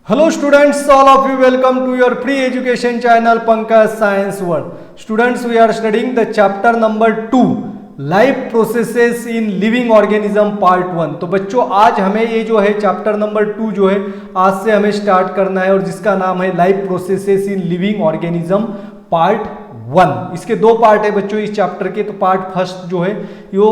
Hello students, all of you welcome to your free education channel Pankaj Science World. Students, we are studying the chapter number 2 life processes in living organism part 1। तो बच्चों आज हमें ये जो है chapter number 2 जो है आज से हमें स्टार्ट करना है और जिसका नाम है life processes in living organism part 1। इसके दो पार्ट है बच्चों इस चैप्टर के। तो पार्ट फर्स्ट जो है यो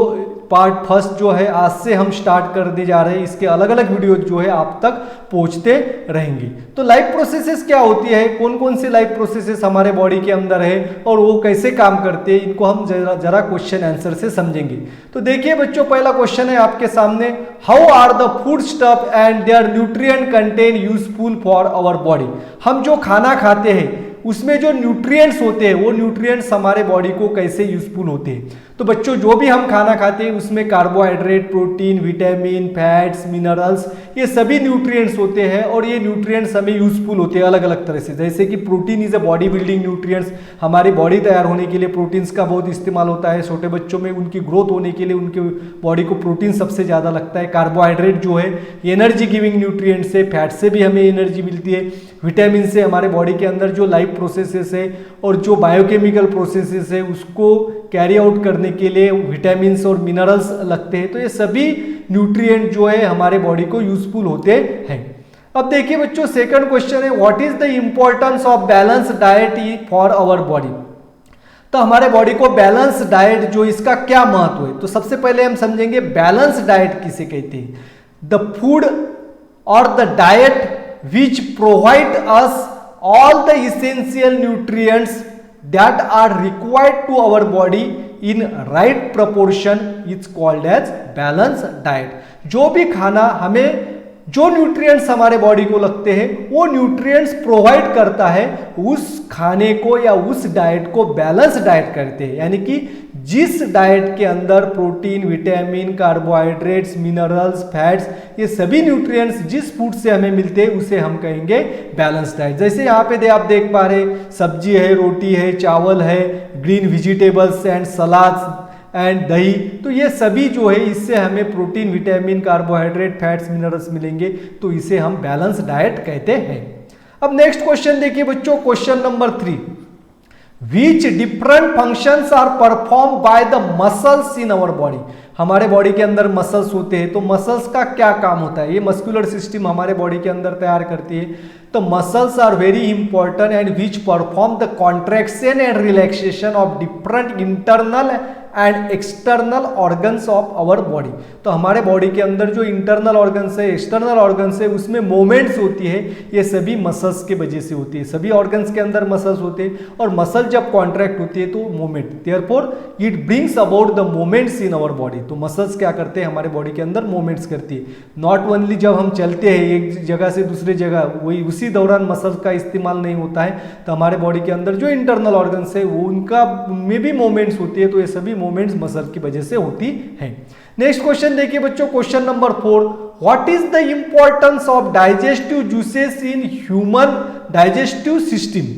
पार्ट फर्स्ट जो है आज से हम स्टार्ट करने जा रहे हैं। इसके अलग अलग वीडियो जो है आप तक पहुंचते रहेंगे। तो लाइफ प्रोसेसेस क्या होती है, कौन कौन सी लाइफ प्रोसेसेस हमारे बॉडी के अंदर है और वो कैसे काम करते हैं, इनको हम जरा क्वेश्चन आंसर से समझेंगे। तो देखिए बच्चों, पहला क्वेश्चन है आपके सामने, how are the food stuff and their nutrient content useful for our body. हम जो खाना खाते हैं उसमें जो न्यूट्रिएंट्स होते हैं वो न्यूट्रिएंट्स हमारे बॉडी को कैसे यूजफुल होते हैं। तो बच्चों जो भी हम खाना खाते हैं उसमें carbohydrate, protein, vitamin, fats, minerals, ये सभी न्यूट्रिएंट्स होते हैं और ये न्यूट्रिएंट्स हमें यूजफुल होते हैं अलग अलग तरह से। जैसे कि protein is a body building nutrients, हमारी बॉडी तैयार होने के लिए प्रोटीन्स का बहुत इस्तेमाल होता है। छोटे बच्चों में उनकी ग्रोथ होने के लिए उनके बॉडी को प्रोटीन सबसे ज़्यादा लगता है। कार्बोहाइड्रेट जो है एनर्जी गिविंग न्यूट्रिएंट्स से, फैट से भी हमें एनर्जी मिलती है। विटामिन से हमारे बॉडी के अंदर जो लाइफ प्रोसेसेस है और जो बायोकेमिकल प्रोसेसेस है उसको कैरी आउट करने के लिए विटामिन्स और मिनरल्स लगते हैं। तो ये सभी न्यूट्रिएंट जो है हमारे बॉडी को यूजफुल होते हैं। अब देखिए बच्चों, सेकंड क्वेश्चन है, what is the importance of balance diet for our body. तो हमारे बॉडी को बैलेंस डाइट जो इसका क्या महत्व है। तो सबसे पहले हम समझेंगे बैलेंस डाइट किसे कहते हैं। द फूड और the diet which provide us all the essential nutrients that are required to our body in right proportion is called as balanced diet। जो भी खाना हमें जो न्यूट्रिएंट्स हमारे बॉडी को लगते हैं वो न्यूट्रिएंट्स प्रोवाइड करता है, उस खाने को या उस डाइट को बैलेंस डाइट कहते हैं। यानी कि जिस डाइट के अंदर protein, vitamin, carbohydrates, minerals, fats, ये सभी न्यूट्रिएंट्स जिस फूड से हमें मिलते हैं उसे हम कहेंगे बैलेंस डाइट। जैसे यहाँ पे आप देख पा रहे, सब्जी है, रोटी है, चावल है, ग्रीन वेजिटेबल्स एंड सलाद्स एंड दही, तो ये सभी जो है इससे हमें protein, vitamin, carbohydrate, fats, minerals मिलेंगे। तो इसे हम बैलेंस डाइट कहते हैं। अब नेक्स्ट क्वेश्चन देखिए बच्चों, question number 3, Which different functions are performed by the muscles in our body। हमारे बॉडी के अंदर मसल्स होते हैं, तो मसल्स का क्या काम होता है, ये मस्कुलर सिस्टम हमारे बॉडी के अंदर तैयार करती है। तो muscles are very important and which perform the contraction and relaxation of different internal and external organs of our body. तो हमारे बॉडी के अंदर जो इंटरनल ऑर्गन्स है, एक्सटर्नल ऑर्गन्स है, उसमें मूवमेंट्स होती है, ये सभी मसल्स के वजह से होती है। सभी ऑर्गन्स के अंदर मसल्स होते हैं और मसल जब कॉन्ट्रैक्ट होती है तो movement, therefore it brings about the movements in our body. तो मसल्स क्या करते हैं, हमारे बॉडी के अंदर मूवमेंट्स करती है। नॉट ओनली जब हम चलते हैं एक जगह से दूसरी जगह, वही उसी दौरान मसल्स का इस्तेमाल नहीं होता है। तो हमारे बॉडी के अंदर जो इंटरनल ऑर्गन्स है वो उनमें भी मूवमेंट्स होती है। तो ये सभी मूवमेंट्स मसल की वजह से होती है। नेक्स्ट क्वेश्चन देखिए बच्चों, question number 4, what is the importance of digestive juices in human digestive system.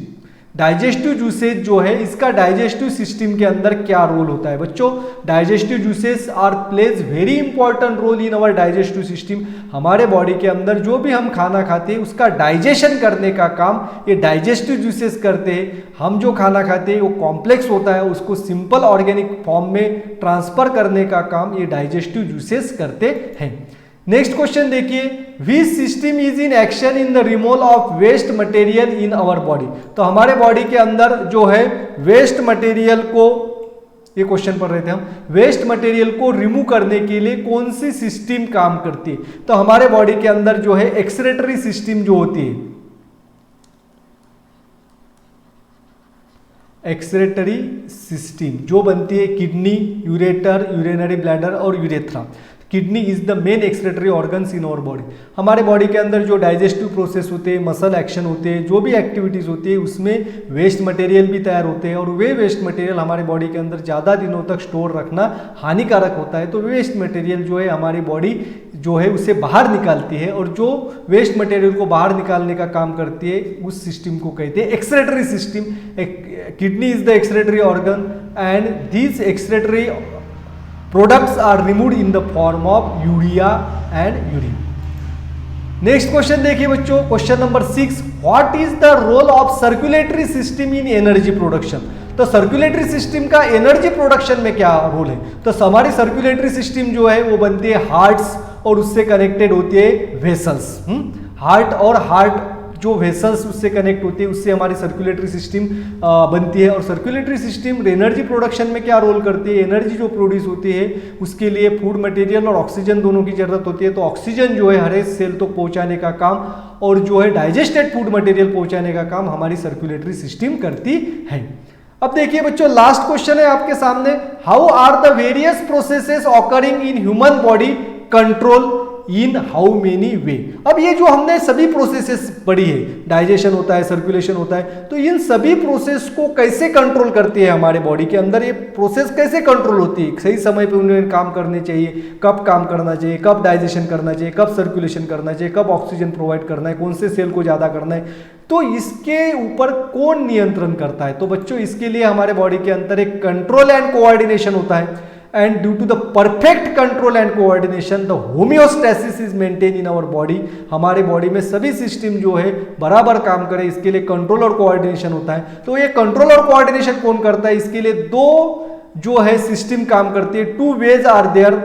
Digestive juices जो है इसका डाइजेस्टिव सिस्टम के अंदर क्या रोल होता है। बच्चों digestive juices are plays very important role in our digestive system. हमारे बॉडी के अंदर जो भी हम खाना खाते हैं उसका डाइजेशन करने का काम ये डाइजेस्टिव जूसेस करते हैं। हम जो खाना खाते हैं वो कॉम्प्लेक्स होता है, उसको सिंपल ऑर्गेनिक फॉर्म में ट्रांसफर करने का काम ये डाइजेस्टिव जूसेस करते हैं। नेक्स्ट क्वेश्चन देखिए, which system is in action in the removal of waste material in our body. तो हमारे बॉडी के अंदर जो है वेस्ट मटेरियल को, ये क्वेश्चन पढ़ रहे थे हम, वेस्ट मटेरियल को रिमूव करने के लिए कौन सी सिस्टम काम करती है। तो हमारे बॉडी के अंदर जो है एक्सक्रीटरी सिस्टम जो होती है, एक्सक्रीटरी सिस्टम जो बनती है किडनी, यूरेटर, यूरिनरी ब्लैडर और यूरेथ्रा। Kidney is the main excretory organs in our body. हमारे बॉडी के अंदर जो डाइजेस्टिव प्रोसेस होते हैं, मसल एक्शन होते हैं, जो भी एक्टिविटीज़ होती है उसमें वेस्ट मटेरियल भी तैयार होते हैं और वे वेस्ट मटेरियल हमारे बॉडी के अंदर ज़्यादा दिनों तक स्टोर रखना हानिकारक होता है। तो वेस्ट मटेरियल जो है हमारी बॉडी जो है उसे बाहर निकालती है और जो वेस्ट मटेरियल को बाहर निकालने का काम करती है उस सिस्टम को कहते हैं excretory system. Kidney is the excretory organ and this excretory products are removed in the form of urea and urine। Next question देखिए बच्चों, question number 6, what is the role of circulatory system in energy production. तो circulatory system का energy production में क्या role है। तो हमारी circulatory system जो है वो बनती है हार्ट्स और उससे कनेक्टेड होती है वेसल्स। हार्ट और हार्ट जो वेसल्स उससे कनेक्ट होती है, उससे हमारी सर्कुलेटरी सिस्टम बनती है। और सर्कुलेटरी सिस्टम एनर्जी प्रोडक्शन में क्या रोल करती है, एनर्जी जो प्रोड्यूस होती है उसके लिए फूड मटेरियल और ऑक्सीजन दोनों की जरूरत होती है। तो ऑक्सीजन जो है हर एक सेल तक पहुंचाने का काम और जो है डाइजेस्टेड फूड मटेरियल पहुंचाने का काम हमारी सर्कुलेटरी सिस्टम करती है। अब देखिए बच्चों, लास्ट क्वेश्चन है आपके सामने, how are the various processes occurring in human body control in how many way. अब ये जो हमने सभी प्रोसेसेस पढ़ी है, डाइजेशन होता है, सर्कुलेशन होता है, तो इन सभी प्रोसेस को कैसे कंट्रोल करती है हमारे बॉडी के अंदर, ये प्रोसेस कैसे कंट्रोल होती है, सही समय पे उन्हें काम करने चाहिए, कब काम करना चाहिए, कब डाइजेशन करना चाहिए, कब सर्कुलेशन करना चाहिए, कब ऑक्सीजन प्रोवाइड करना है, कौन से सेल को ज्यादा करना है, तो इसके ऊपर कौन नियंत्रण करता है। तो बच्चों इसके लिए हमारे बॉडी के अंदर एक कंट्रोल एंड कोऑर्डिनेशन होता है, and due to the perfect control and coordination the homeostasis is maintained in our body। हमारे बॉडी में सभी सिस्टम जो है बराबर काम करे, इसके लिए कंट्रोल और कोऑर्डिनेशन होता है। तो ये कंट्रोल और कोऑर्डिनेशन कौन करता है, इसके लिए दो जो है सिस्टम काम करती है, two ways are there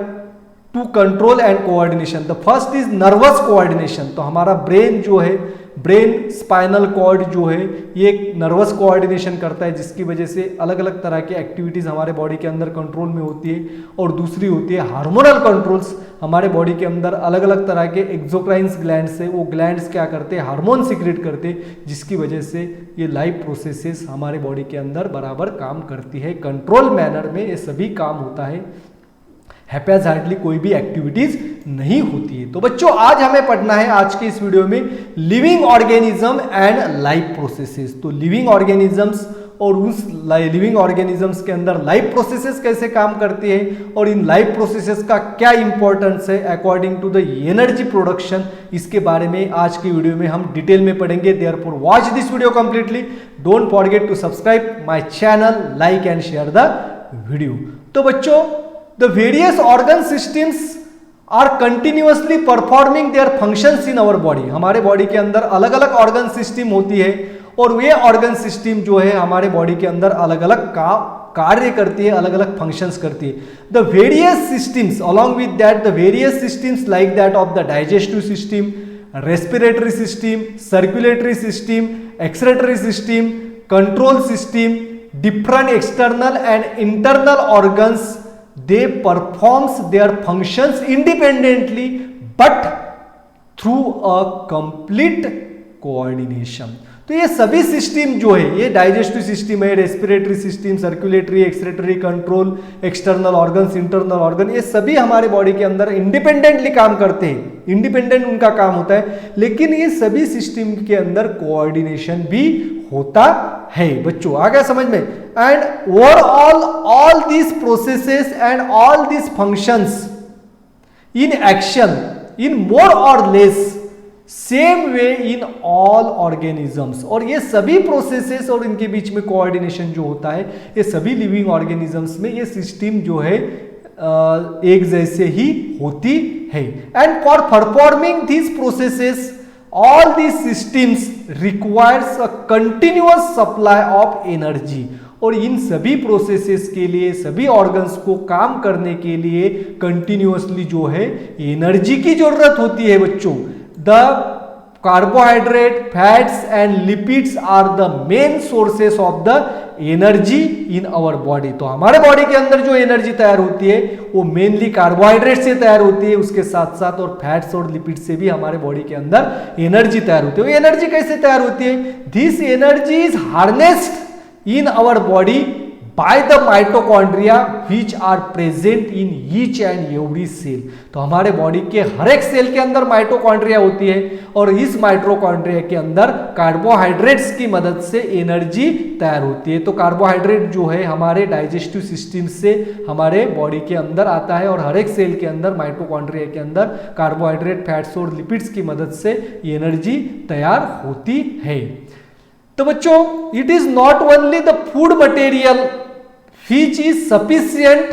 to control and coordination. The first is nervous coordination. तो हमारा ब्रेन जो है, ब्रेन स्पाइनल कॉर्ड जो है ये नर्वस कोऑर्डिनेशन करता है, जिसकी वजह से अलग अलग तरह की एक्टिविटीज हमारे बॉडी के अंदर कंट्रोल में होती है। और दूसरी होती है हार्मोनल कंट्रोल्स। हमारे बॉडी के अंदर अलग अलग तरह के एक्सोक्राइन्स ग्लैंड्स है, वो ग्लैंड्स क्या करते हैं, हार्मोन सीक्रेट करते हैं, जिसकी वजह से ये लाइफ प्रोसेसेस हमारे बॉडी के अंदर बराबर काम करती है। कंट्रोल मैनर में ये सभी काम होता है, हैप्पीली कोई भी एक्टिविटीज नहीं होती है। तो बच्चों आज हमें पढ़ना है आज के इस वीडियो में living organism and life processes. तो लिविंग ऑर्गेनिजम्स और उस लिविंग ऑर्गेनिजम्स के अंदर लाइफ प्रोसेसेस कैसे काम करती है और इन लाइफ प्रोसेसेस का क्या इंपॉर्टेंस है according to the energy production, इसके बारे में आज की वीडियो में हम डिटेल में पढ़ेंगे। Therefore watch this video completely, don't forget to subscribe my channel, like and share the video. तो बच्चों the various organ systems are continuously performing their functions in our body। हमारे बॉडी के अंदर अलग अलग ऑर्गन सिस्टम होती है और वे ऑर्गन सिस्टम जो है हमारे बॉडी के अंदर अलग अलग कार्य करती है, अलग अलग फंक्शंस करती है। The various systems along with that the various systems like that of the digestive system, respiratory system, circulatory system, excretory system, control system, different external and internal organs, they performs their functions independently but through a complete coordination। तो ये सभी system जो है, ये digestive system है, respiratory system, circulatory, excretory, control, external organs, internal organ, ये सभी हमारे बॉडी के अंदर इंडिपेंडेंटली काम करते हैं, इंडिपेंडेंट उनका काम होता है। लेकिन ये सभी सिस्टम के अंदर कोऑर्डिनेशन भी होता है। बच्चों आ गया समझ में। And overall all this processes and all this functions in action in more और less same way in all organisms. और ये सभी प्रोसेसेस और इनके बीच में कोऑर्डिनेशन जो होता है, ये सभी लिविंग ऑर्गेनिजम्स में ये सिस्टम जो है एक जैसे ही होती है। And for performing this processes all these systems requires a continuous supply of energy। और इन सभी प्रोसेसेस के लिए, सभी ऑर्गन्स को काम करने के लिए कंटिन्यूअसली जो है एनर्जी की जरूरत होती है बच्चों। The carbohydrate, fats and lipids are the main sources of the energy in our body. तो हमारे बॉडी के अंदर जो एनर्जी तैयार होती है वो मेनली कार्बोहाइड्रेट से तैयार होती है, उसके साथ साथ और फैट्स और लिपिड से भी हमारे बॉडी के अंदर एनर्जी तैयार होती है। वो एनर्जी कैसे तैयार होती है, this energy is harnessed in our body by the mitochondria which are present in each and every cell. तो हमारे बॉडी के हर एक सेल के अंदर माइटोकॉन्ड्रिया होती है और इस माइटोकॉन्ड्रिया के अंदर कार्बोहाइड्रेट्स की मदद से एनर्जी तैयार होती है। तो कार्बोहाइड्रेट जो है हमारे डाइजेस्टिव सिस्टम से हमारे बॉडी के अंदर आता है और हर एक सेल के अंदर माइटोकॉन्ड्रिया के अंदर कार्बोहाइड्रेट, फैट्स और लिपिड्स की मदद से एनर्जी तैयार होती है। तो बच्चों it is not only the food material which is sufficient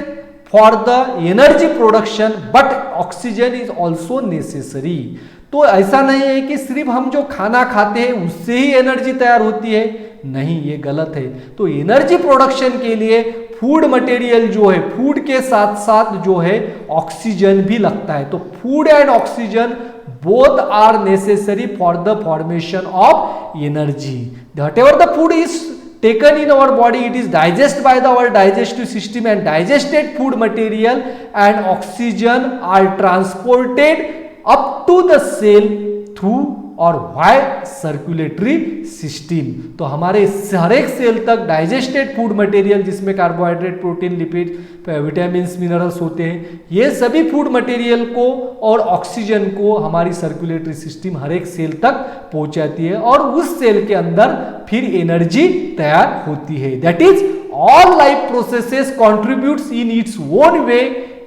for the energy production but oxygen is also necessary। तो ऐसा नहीं है कि सिर्फ हम जो खाना खाते हैं उससे ही एनर्जी तैयार होती है, नहीं, ये गलत है। तो एनर्जी प्रोडक्शन के लिए फूड मटेरियल जो है, फूड के साथ साथ जो है ऑक्सीजन भी लगता है। तो food and oxygen both are necessary for the formation of energy. Whatever the food is taken in our body, it is digested by our digestive system, and digested food material and oxygen are transported up to the cell through और Y circulatory system. तो हमारे हर एक cell तक digested food material, जिसमें carbohydrate, protein, lipid, vitamins, minerals होते हैं, ये सभी फूड मटेरियल को और ऑक्सीजन को हमारी सर्कुलेटरी सिस्टम हर एक सेल तक पहुंचाती है और उस सेल के अंदर फिर एनर्जी तैयार होती है। That is all life processes contributes in its own way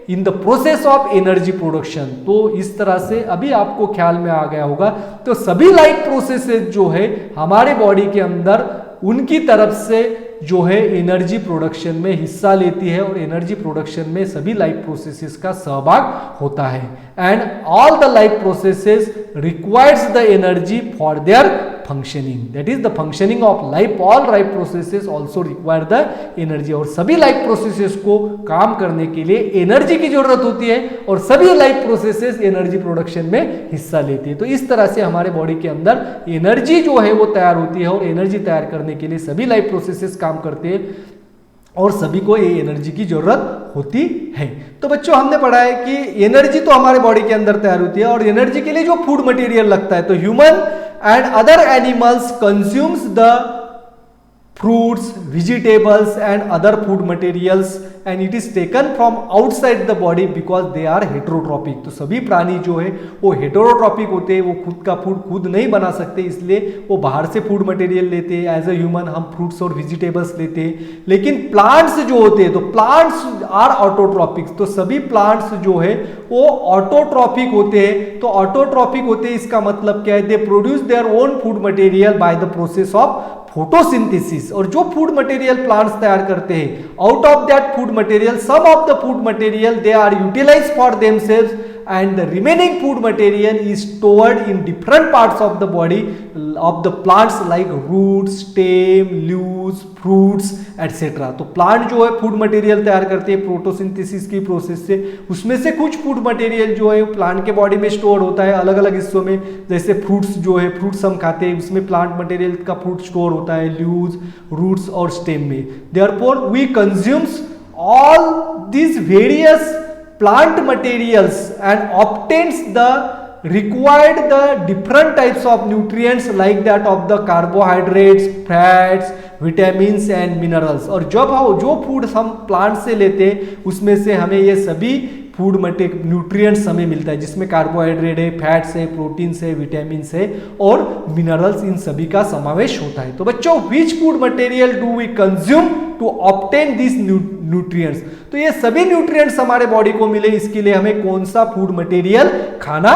in the process of energy production. तो इस तरह से अभी आपको ख्याल में आ गया होगा। तो सभी लाइफ प्रोसेसेस जो है हमारे बॉडी के अंदर, उनकी तरफ से जो है एनर्जी प्रोडक्शन में हिस्सा लेती है और एनर्जी प्रोडक्शन में सभी लाइफ प्रोसेसेस का सहभाग होता है। And all the life processes requires the energy for their functioning. That is the functioning of life. All life processes also require the energy. और सभी लाइफ प्रोसेसेस को काम करने के लिए एनर्जी की जरूरत होती है और सभी लाइफ प्रोसेसेस एनर्जी प्रोडक्शन में हिस्सा लेती है। तो इस तरह से हमारे बॉडी के अंदर एनर्जी जो है वो तैयार होती है और एनर्जी तैयार करने के लिए सभी लाइफ प्रोसेसेस काम करते हैं और सभी को ये एनर्जी की जरूरत होती है। तो बच्चों, हमने पढ़ा है कि एनर्जी तो हमारे बॉडी के अंदर तैयार होती है और एनर्जी के लिए जो फूड मटेरियल लगता है, तो human and other animals consumes the fruits, vegetables and other food materials and it is taken from outside the body because they are heterotrophic। तो सभी प्राणी जो है वो हेटेरोट्रॉपिक होते हैं, वो खुद का फूड खुद नहीं बना सकते, इसलिए वो बाहर से फूड मटेरियल लेते हैं। एज ए ह्यूमन हम फ्रूट्स और वेजिटेबल्स लेते हैं। लेकिन प्लांट्स जो होते हैं, तो प्लांट्स आर ऑटोट्रॉपिक। तो सभी प्लांट्स जो है वो ऑटोट्रॉपिक होते हैं। तो ऑटोट्रॉपिक होते हैं, इसका मतलब क्या है? They produce their own food material by the process of photosynthesis. और जो फूड मटेरियल प्लांट्स तैयार करते हैं, out of that food material some of the food material they are utilized for themselves and the remaining food material is stored in different parts of the body of the plants like roots, stem, leaves, fruits etc। तो plant जो है food material तैयार करते हैं photosynthesis की process से। उसमें से कुछ फूड मटेरियल जो है प्लांट के बॉडी में स्टोर होता है अलग अलग हिस्सों में। जैसे फ्रूट्स जो है, फ्रूट्स हम खाते हैं, उसमें प्लांट मटेरियल का फ्रूट स्टोर होता है लीव्स, रूट्स और स्टेम में। Therefore we consumes all these various plant materials and obtains the required the different types of nutrients like that of the carbohydrates, fats, vitamins and minerals। और जब जो food हम plant से लेते हैं उसमें से हमें ये सभी फूड न्यूट्रिएंट्स हमें मिलता है, जिसमें कार्बोहाइड्रेट है, फैट्स है, प्रोटीन्स है, विटामिन्स है और मिनरल्स, इन सभी का समावेश होता है। तो बच्चों, which food material do we consume to obtain this nutrients? तो ये सभी न्यूट्रिएंट्स हमारे बॉडी को मिले, इसके लिए हमें कौन सा फूड मटेरियल खाना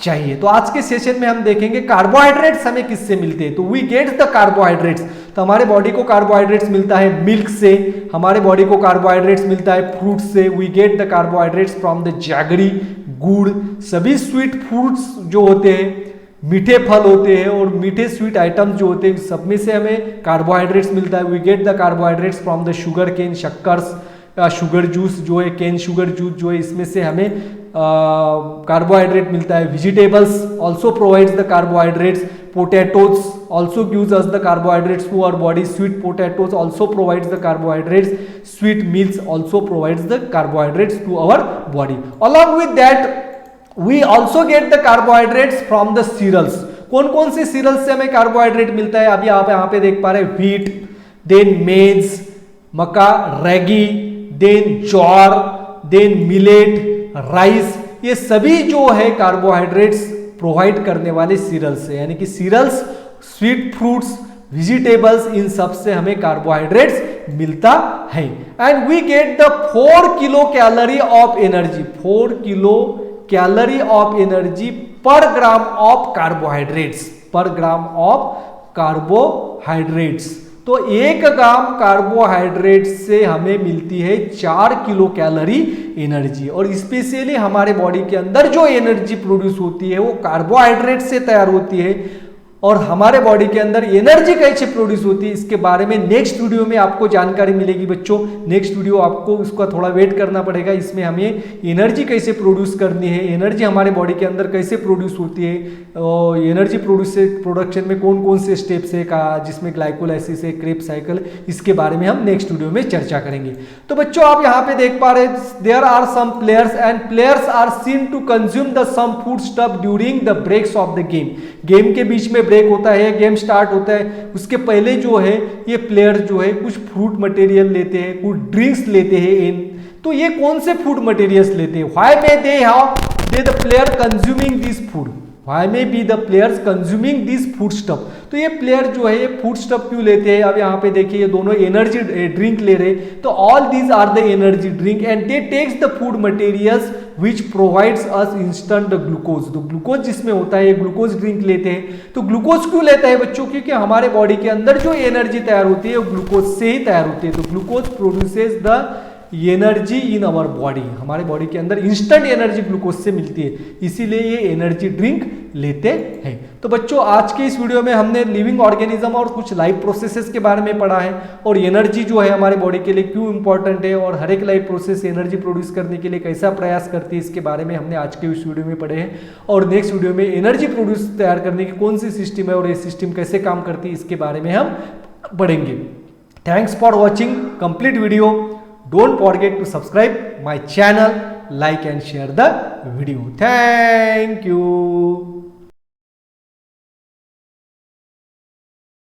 चाहिए? तो आज के सेशन में हम देखेंगे कार्बोहाइड्रेट्स हमें किससे मिलते हैं। तो वी गेट द कार्बोहाइड्रेट्स। तो हमारे बॉडी को कार्बोहाइड्रेट्स मिलता है मिल्क से, हमारे बॉडी को कार्बोहाइड्रेट्स मिलता है फ्रूट से। We get the carbohydrates from the jaggery, गुड़, सभी स्वीट फ्रूट्स जो होते हैं, मीठे फल होते हैं और मीठे स्वीट आइटम्स जो होते हैं, सब में से हमें कार्बोहाइड्रेट्स मिलता है। We get the carbohydrates from the sugar cane, शक्कर्स, शुगर जूस जो है, केन शुगर जूस जो है, इसमें से हमें कार्बोहाइड्रेट मिलता है। Vegetables also provides the carbohydrates. Potatoes also gives us the carbohydrates to our body. Sweet potatoes also provides the carbohydrates. Sweet meals also provides the carbohydrates to our body. Along with that, we also get the carbohydrates from the cereals. कौन कौन से serials से हमें carbohydrate मिलता है? अभी आप यहाँ पे देख पा रहे हैं, व्हीट, देन मेज, मक्का, रेगी, देन ज्वार, देन मिलेट, राइस, ये सभी जो है कार्बोहाइड्रेट्स प्रोवाइड करने वाले सीरियल्स है। यानी कि सीरियल्स, स्वीट फ्रूट्स, वेजिटेबल्स, इन सब से हमें कार्बोहाइड्रेट्स मिलता है। And we get the 4 kilo calorie of energy, 4 kilo calorie of energy per gram of carbohydrates, पर ग्राम ऑफ कार्बोहाइड्रेट्स। तो तो 1 ग्राम कार्बोहाइड्रेट से हमें मिलती है 4 किलो कैलोरी एनर्जी। और स्पेशली हमारे बॉडी के अंदर जो एनर्जी प्रोड्यूस होती है वो कार्बोहाइड्रेट से तैयार होती है। और हमारे बॉडी के अंदर एनर्जी कैसे प्रोड्यूस होती है इसके बारे में नेक्स्ट वीडियो में आपको जानकारी मिलेगी बच्चों। नेक्स्ट वीडियो आपको उसका थोड़ा वेट करना पड़ेगा। इसमें हमें एनर्जी कैसे प्रोड्यूस करनी है, एनर्जी हमारे बॉडी के अंदर कैसे प्रोड्यूस होती है, एनर्जी प्रोडक्शन में कौन कौन से स्टेप्स है जिसमें ग्लाइकोलाइसिस है, क्रेब्स साइकिल, इसके बारे में हम नेक्स्ट वीडियो में चर्चा करेंगे। तो बच्चों आप यहाँ पे देख पा रहे हैं there are some players and players are seen to consume the some food stuff during the breaks of the game. Game के बीच में ब्रेक होता है, गेम स्टार्ट होता है, उसके पहले जो है ये प्लेयर जो है कुछ फ्रूट मटेरियल लेते हैं, कुछ ड्रिंक्स लेते हैं। तो ये कौन से फूड मटेरियल्स लेते हैं? Why may they the player consuming this food, why may be the players consuming this food stuff. तो ये प्लेयर जो है ये फूड स्टफ क्यों लेते हैं? अब यहाँ पे देखिए ये दोनों एनर्जी ड्रिंक ले रहे। तो all these are the energy drink and they takes the food materials which provides us instant glucose. तो ग्लूकोज जिसमें होता है ये ग्लूकोज ड्रिंक लेते हैं। तो ग्लूकोज क्यों लेता है बच्चों? क्योंकि हमारे बॉडी के अंदर जो एनर्जी तैयार होती है वो ग्लूकोज से ही तैयार होती है। तो glucose produces the energy in our body, हमारे बॉडी के अंदर इंस्टेंट एनर्जी ग्लूकोज से मिलती है, इसीलिए ये एनर्जी ड्रिंक लेते हैं। तो बच्चों आज के इस वीडियो में हमने लिविंग ऑर्गेनिज्म और कुछ लाइफ प्रोसेसेस के बारे में पढ़ा है और एनर्जी जो है हमारे बॉडी के लिए क्यों इंपॉर्टेंट है और हर एक लाइफ प्रोसेस एनर्जी प्रोड्यूस करने के लिए कैसा प्रयास करती है इसके बारे में हमने आज के इस वीडियो में पढ़े हैं। और नेक्स्ट वीडियो में एनर्जी प्रोड्यूस तैयार करने की कौन सी सिस्टम है और ये सिस्टम कैसे काम करती है इसके बारे में हम पढ़ेंगे। Thanks for watching complete video. Don't forget to subscribe my channel, like and share the video. Thank you.